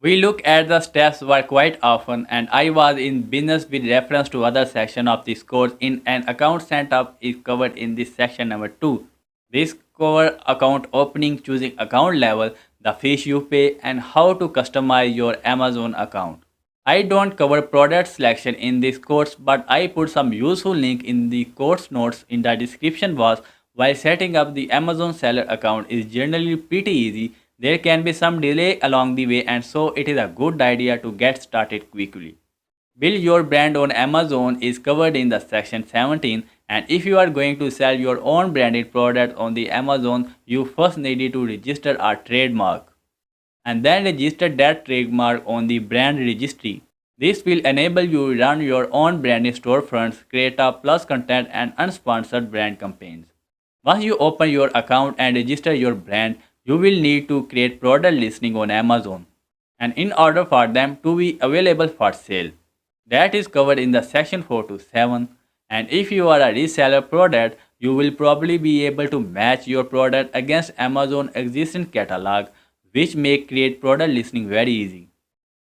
We look at the steps work quite often, and I was in business with reference to other section of this course in an account setup is covered in this section number 2. This cover account opening, choosing account level, the fees you pay, and how to customize your Amazon account. I don't cover product selection in this course, but I put some useful link in the course notes in the description box. While setting up the Amazon seller account is generally pretty easy, there can be some delay along the way, and so it is a good idea to get started quickly. Build your brand on Amazon is covered in the section 17, and if you are going to sell your own branded product on the Amazon, you first need to register a trademark and then register that trademark on the brand registry. This will enable you to run your own branded storefronts, create a plus content and unsponsored brand campaigns. Once you open your account and register your brand, you will need to create product listing on Amazon and in order for them to be available for sale. That is covered in the section 4 to 7, and if you are a reseller product, you will probably be able to match your product against Amazon existing catalog, which make create product listing very easy.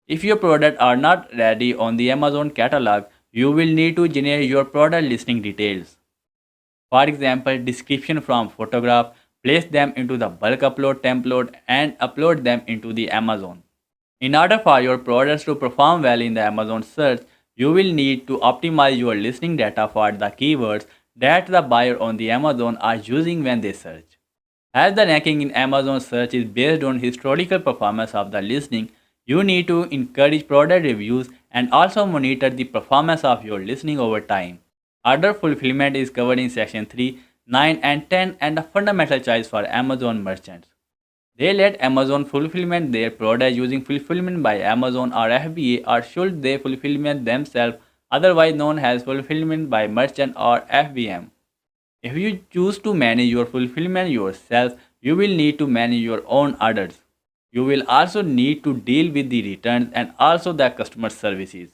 If your product are not ready on the Amazon catalog, you will need to generate your product listing details. For example, description from photograph, place them into the bulk upload template and upload them into the Amazon. In order for your products to perform well in the Amazon search, you will need to optimize your listing data for the keywords that the buyer on the Amazon are using when they search. As the ranking in Amazon search is based on historical performance of the listing, you need to encourage product reviews and also monitor the performance of your listing over time. Order fulfillment is covered in section 3, 9 and 10 and a fundamental choice for Amazon merchants. They let Amazon fulfillment their product using fulfillment by Amazon or FBA, or should they fulfillment themselves, otherwise known as fulfillment by merchant or FBM. If you choose to manage your fulfillment yourself, you will need to manage your own orders. You will also need to deal with the returns and also the customer services.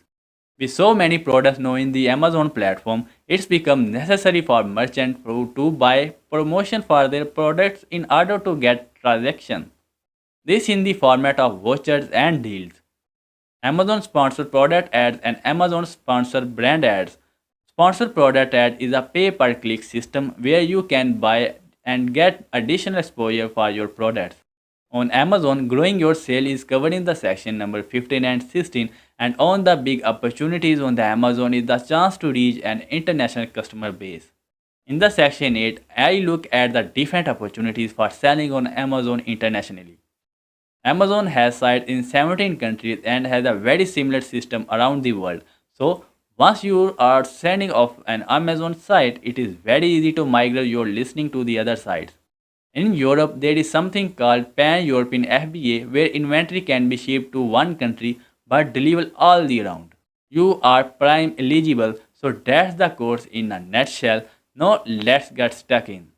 With so many products now in the Amazon platform, it's become necessary for merchants to buy promotion for their products in order to get transaction. This in the format of vouchers and deals. Amazon sponsored product ads and Amazon sponsored brand ads. Sponsored product ad is a pay per click system where you can buy and get additional exposure for your products. On Amazon, growing your sale is covered in the section number 15 and 16, and on the big opportunities on the Amazon is the chance to reach an international customer base. In the section 8, I look at the different opportunities for selling on Amazon internationally. Amazon has sites in 17 countries and has a very similar system around the world. So, once you are sending off an Amazon site, it is very easy to migrate your listing to the other sites. In Europe, there is something called Pan-European FBA where inventory can be shipped to one country but delivered all the round. You are Prime eligible, so that's the course in a nutshell. Now let's get stuck in.